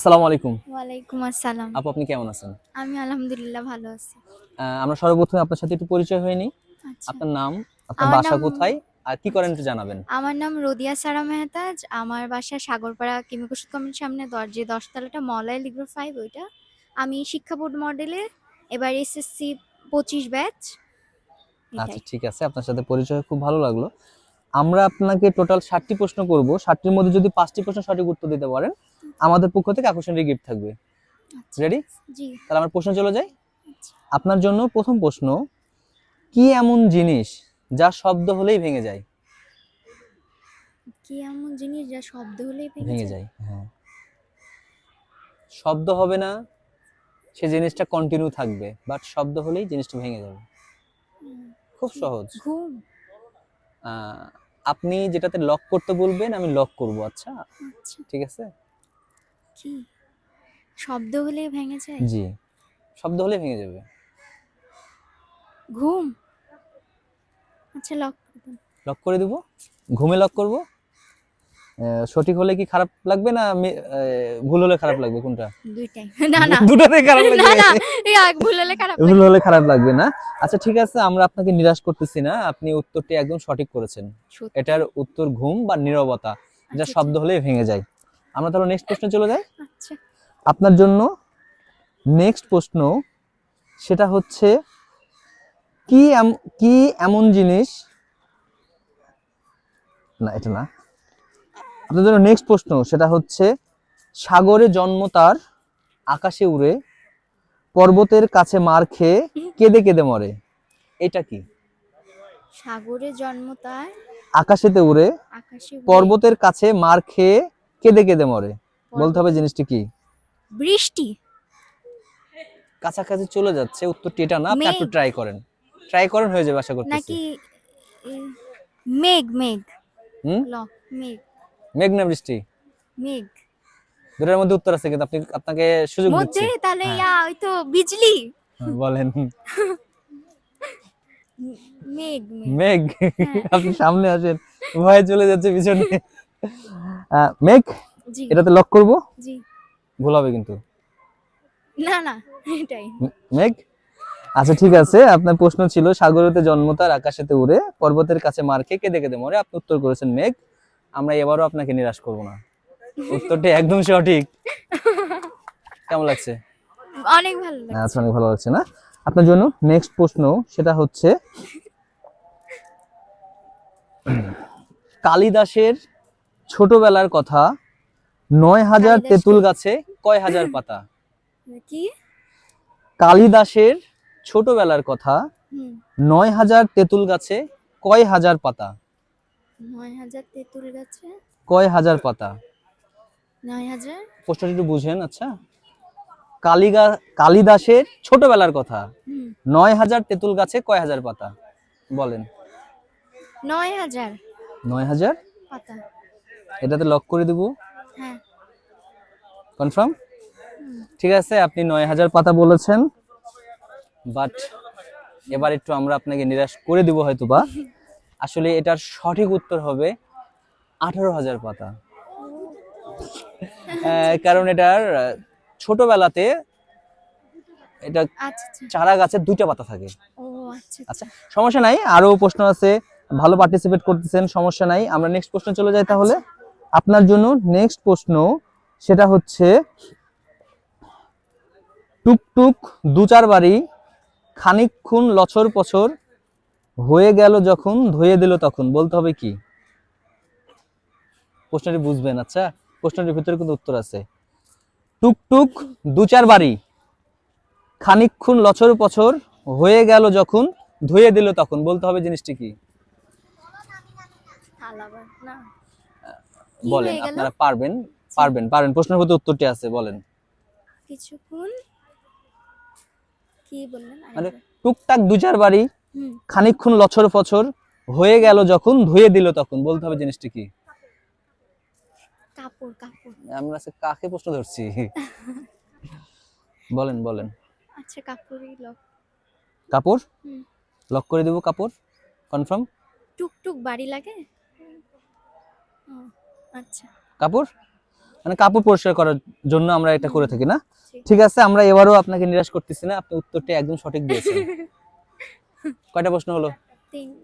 আসসালামু আলাইকুম। ওয়ালাইকুম আসসালাম। আপু আপনি কেমন আছেন? আমি আলহামদুলিল্লাহ ভালো আছি। আমরা সর্বপ্রথমে আপনার সাথে একটু পরিচয় হয়ে নিই। আচ্ছা। আপনার নাম, আপনার আমার বাসা নাম কোথায় আর কি করেন আচ্ছা। একটু জানাবেন? আমার নাম রোদিয়া সারা মেহতাজ। আমার বাসা সাগরপাড়া কেমিকল কমিটির সামনে যে ১০ তলাটা মলয় লিগ্রো 5 ওইটা। আমি শিক্ষা বোর্ড মডেলে এবার এসএসসি ২৫ ব্যাচ আচ্ছা এটাই। ঠিক আছে। আপনার সাথে পরিচয় হয়ে খুব ভালো লাগলো। আমরা আপনাকে টোটাল ৭ টি প্রশ্ন করব। ৭ টির মধ্যে যদি ৫ টি প্রশ্ন সঠিক উত্তর দিতে পারেন, আমাদের পক্ষ থেকে আকর্ষণীয় গিফট থাকবে। আচ্ছা। রেডি? জি। তাহলে আমার প্রশ্ন চলে যাই। আচ্ছা। আপনার জন্য প্রথম প্রশ্ন, কি এমন জিনিস যা শব্দ হলেই ভেঙে যায়? কি এমন জিনিস যা শব্দ হলেই ভেঙে ভেঙে যায়? যায়, হ্যাঁ। শব্দ হবে না, সে জিনিসটা কন্টিনিউ থাকবে, বাট শব্দ হলেই জিনিসটা ভেঙে যাবে। খুব কি? সহজ। ঘুম? আপনি যেটাতে লক করতে বলবেন আমি লক করব, আচ্ছা? আচ্ছা। ঠিক আছে? কি? শব্দ হলেই ভেঙে যায়? জি। শব্দ হলেই ভেঙে যাবে। ঘুম? আচ্ছা লক করে দেন। লক করে দিব? ঘুমে লক করব? সঠিক হলে কি খারাপ লাগবে না ভুল হলে খারাপ লাগবে কোনটা? দুইটাই। না, না। দুটাতেই খারাপ না, লাগবে। না। ভুল হলে খারাপ ভুল লাগবে। হলে খারাপ লাগবে না। আচ্ছা ঠিক আছে, আমরা আপনাকে নিরাশ করতেছি না। আপনি উত্তরটি একদম সঠিক করেছেন। সত্যি? এটার উত্তর ঘুম বা নীরবতা, যা আচ্ছা, আচ্ছা। শব্দ হলেই ভেঙে যায়। আমরা তাহলে নেক্সট প্রশ্নে চলে যাই। আচ্ছা। আপনার জন্য নেক্সট প্রশ্ন, সেটা হচ্ছে কি এমন জিনিস, না এটা না। আপনার জন্য নেক্সট প্রশ্ন, সেটা হচ্ছে সাগরে জন্ম তার, আকাশে উড়ে, পর্বতের কাছে মার খেয়ে কেঁদে কেঁদে মরে। এটা কি? সাগরে জন্ম তার, আকাশেতে উড়ে, আকাশে উড়ে, পর্বতের কাছে মার খেয়ে কেঁদে কেঁদে মরে। বলতে হবে পর্বতে জিনিসটি কি? বৃষ্টি, কাছাকাছি চলে যাচ্ছে, উত্তরটি এটা না। আপনি একটু মেঘ ট্রাই করেন। ট্রাই করেন, হয়ে যাবে আশা করতেছি। নাকি এ, মেঘ, মেঘ, হুম? ল মেঘ, মেঘ না বৃষ্টি? মেঘ দুটোর মধ্যে উত্তর আছে, কিন্তু আপনাকে সুযোগ দিচ্ছি। মধ্যে তাহলে হ্যাঁ, ওই তো বিজলি। হ্যাঁ, বলেন। মেঘ, মেঘ। মেঘ? হ্যাঁ। আপনি সামনে আসেন, ভয়ে চলে যাচ্ছে পিছনে। মেঘ? জি, এটাতে লক করব? জি। ভুল হবে কিন্তু। না, না, এটাই। মেঘ? আচ্ছা ঠিক আছে, আপনার প্রশ্ন ছিল সাগরেতে জন্ম তার, আকাশেতে উড়ে, পর্বতের কাছে মার খেয়ে কেঁদে কেঁদে মরে। আপনি উত্তর করেছেন মেঘ। আমরা এবারও আপনাকে নিরাশ করব না, উত্তরটি একদম সঠিক। কেমন লাগছে? অনেক ভালো আচ্ছা, লাগছে। অনেক ভালো লাগছে না? আপনার জন্য নেক্সট প্রশ্ন, সেটা হচ্ছে কালিদাসের ছোটবেলার কথা, ৯,০০০ কালিদাসকে তেঁতুল গাছে কয় হাজার পাতা? কি? কালিদাসের ছোটবেলার কথা, হুম। ৯,০০০ তেঁতুল গাছে কয় হাজার পাতা? ৯,০০০ তেঁতুল গাছে কয় হাজার পাতা? ৯,০০০। প্রশ্নটি একটু বুঝেন, আচ্ছা? কালিদাসের ছোটবেলার কথা, হুম। ৯,০০০ তেঁতুল গাছে কয় হাজার পাতা? বলেন। ৯,০০০ ৯,০০০? পাতা। এটাতে লক করে দিব? হ্যাঁ। কনফার্ম? হুম। ঠিক আছে, আপনি ৯,০০০ পাতা বলেছেন, বাট এবার একটু আমরা আপনাকে নিরাশ করে দিব হয়তোবা। আসলে এটার সঠিক উত্তর হবে ১৮,০০০ পাতা। আচ্ছা, আচ্ছা। কারণ এটার ছোটবেলাতে এটা আচ্ছা, আচ্ছা। চারা গাছের ২টা পাতা থাকে। ও আচ্ছা, আচ্ছা, আচ্ছা। সমস্যা নাই, আরো প্রশ্ন আছে। ভালো পার্টিসিপেট করতেছেন, সমস্যা নাই। আমরা নেক্সট প্রশ্ন চলে যাই তাহলে। আচ্ছা। আপনার জন্য নেক্সট প্রশ্ন, সেটা হচ্ছে টুকটুক দু চার বাড়ি, খানিকক্ষণ লছর পছর, হয়ে গেল যখন ধুয়ে দিল তখন। বলতে হবে কি? প্রশ্নটি বুঝবেন, আচ্ছা? প্রশ্নটির ভিতরে কিন্তু উত্তর আছে। টুকটুক দু চার বাড়ি, খানিকক্ষণ লছর পছর, হয়ে গেল যখন ধুয়ে দিল তখন। বলতে হবে জিনিসটি কি? আলাদা না। কি বলেন, হয়ে গেল? আপনারা পারবেন, পারবেন, পারবেন। প্রশ্নের ভিতরে উত্তরটি আছে, বলেন। কিছুক্ষণ কি বললেন মানে আরেকবার? টুকটাক দু চার বাড়ি, হুম। খানিকক্ষণ লছর পছর, হয়ে গেল যখন ধুয়ে দিল তখন। বলতে হবে জিনিসটি কি? কাপড়, কাপড়। আমরা আজকে কাকে প্রশ্ন ধরছি? বলেন, বলেন। আচ্ছা কাপড়ই লক। কাপড়? হুম। লক করে দিব কাপড়? কনফার্ম? টুকটুক বাড়ি লাগে? ও আচ্ছা। কাপড়? মানে কাপড় পরিষ্কার করার জন্য আমরা এটা করে থাকি না? জি। ঠিক আছে, আমরা এবারও আপনাকে নিরাশ করতেছি না, আপনি উত্তরটি একদম সঠিক দিয়েছেন। কয়টা প্রশ্ন হলো?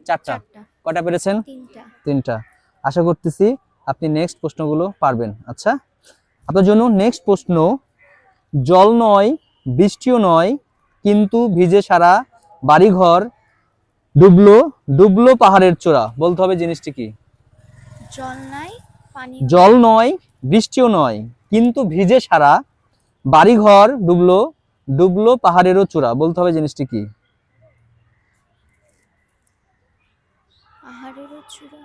চারটা। চারটা। কয়টা পেরেছেন? তিনটা। তিনটা। আশা করতেছি আপনি নেক্সট প্রশ্নগুলো পারবেন। আচ্ছা, আপনার জন্য নেক্সট প্রশ্ন, জল নয় বৃষ্টিও নয় কিন্তু ভিজে সারা বাড়িঘর ডুবলো ডুবলো পাহাড়ের চূড়া, বলতে হবে জিনিসটি কি? জল নাই, পানি জল নয় বৃষ্টিও নয় কিন্তু ভিজে সারা বাড়িঘর ডুবলো ডুবলো পাহাড়েরও চূড়া, বলতে হবে জিনিসটি কি? পাহাড়েরও চূড়া।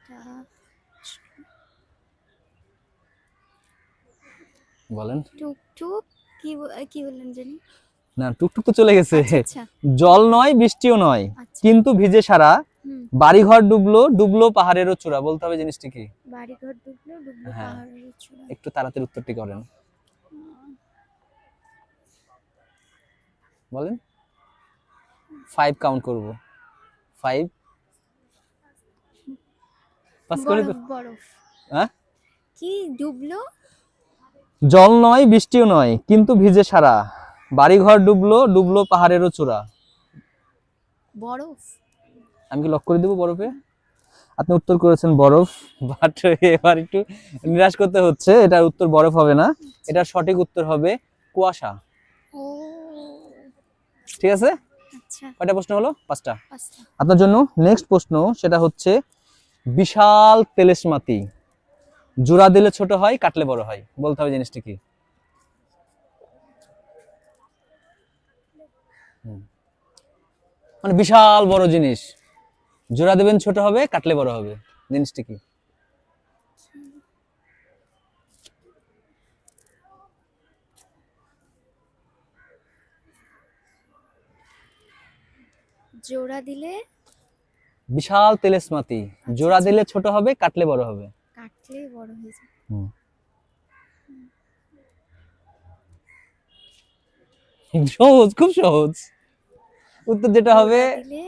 তা- বলেন। টুকটুক, কি বললেন জানি? না, টুকটুক তো চলে গেছে। আচ্ছা। জল নয় বৃষ্টিও নয় আচ্ছা। কিন্তু ভিজে সারা হুম। বাড়িঘর ডুবলো ডুবলো পাহাড়েরও চূড়া, বলতে হবে জিনিসটি কি? বাড়িঘর ডুবলো ডুবলো হ্যাঁ। পাহাড়ের চূড়া। একটু তাড়াতাড়ি উত্তরটি করেন, বলেন। 5 কাউন্ট করব। 5 পাস করে বরফ দাও। বরফ। হ্যাঁ? কি ডুবলো? জল নয় বৃষ্টিও নয় কিন্তু ভিজে সারা বাড়িঘর ডুবলো ডুবলো পাহাড়েরও চূড়া। বরফ। আমি কি লক করে দেবো বরফে? আপনি উত্তর করেছেন বরফ, বাট এবার একটু নিরাশ করতে হচ্ছে, এটার উত্তর বরফ হবে না, এটার সঠিক উত্তর হবে কুয়াশা। ও ঠিক আছে, আচ্ছা। কয়টা প্রশ্ন হলো? 5টা। পাঁচটা। আপনার জন্য নেক্সট প্রশ্ন, সেটা হচ্ছে বিশাল তেলেসমাতি, জোড়া দিলে ছোট হয় কাটলে বড় হয়, বলতে হবে জিনিসটা কি? মানে বিশাল বড় জিনিস, জোড়া দেবেন ছোট হবে কাটলে বড় হবে, জিনিসটা কি? জোড়া দিলে বিশাল তেলেসমাতি, জোড়া দিলে ছোট হবে কাটলে বড় হবে। কাটলেই বড় হয়ে যায়। সহজ, খুব সহজ। উত্তর যেটা হবে, জোড়া দিলে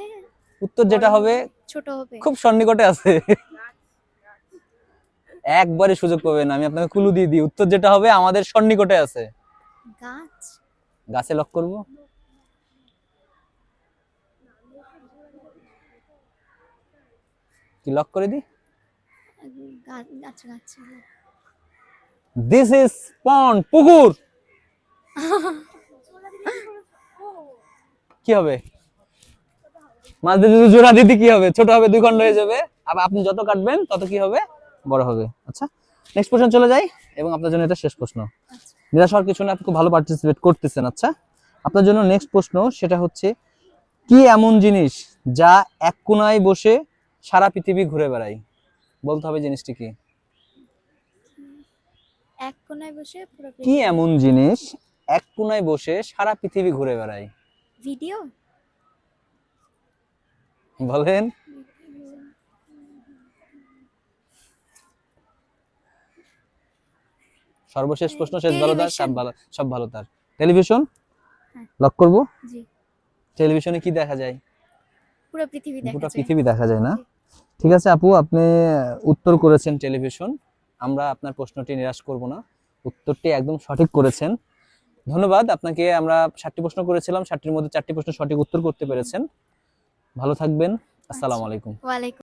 উত্তর যেটা বড় হবে ছোট হবে। খুব সন্নিকটে আছে। একবারে সুযোগ পাবেন, আমি আপনাকে ক্লু দিয়ে দিই, উত্তর যেটা হবে আমাদের সন্নিকটে আছে। গাছ। গাছে লক করব? কি লক করে দিই? আচ্ছা গাছ। দিস ইজ পন্ড, পুকুর। কি হবে? মাছ দিয়ে যদি জোড়া দিতে কি হবে? ছোট হবে, 2 খণ্ড হয়ে যাবে। আবার আপনি যত কাটবেন তত কি হবে? বড় হবে। আচ্ছা, নেক্সট প্রশ্ন চলে যাই, এবং আপনার জন্য এটা শেষ প্রশ্ন। আচ্ছা। নিরাশ হওয়ার কিছু না, আপনি খুব ভালো পার্টিসিপেট করতেছেন। আচ্ছা, আপনার জন্য নেক্সট প্রশ্ন, সেটা হচ্ছে কি এমন জিনিস যা এক কোণায় বসে সারা পৃথিবী ঘুরে বেড়ায়, বলতে হবে জিনিসটি কি? এক কোণায় বসে পুরো কি এমন জিনিস এক কোণায় বসে সারা পৃথিবী ঘুরে বেড়ায়? ভিডিও। বলেন। সর্বশেষ প্রশ্ন, শেষ ভালো তার, সব ভালো তার। টেলিভিশন হ্যাঁ। লক করব? জি। টেলিভিশনে কি দেখা যায়? পুরো পৃথিবী দেখা গোটা যায়। পৃথিবী দেখা যায় না? ঠিক আছে আপু, আপনি উত্তর করেছেন টেলিভিশন, আমরা আপনার প্রশ্নটি নিরাশ করব না, উত্তরটি একদম সঠিক করেছেন। ধন্যবাদ আপনাকে। আমরা 7টি প্রশ্ন করেছিলাম, 7টির মধ্যে 4টি প্রশ্ন সঠিক উত্তর করতে পেরেছেন। ভালো থাকবেন। আসসালামু আলাইকুম। ওয়ালাইকুম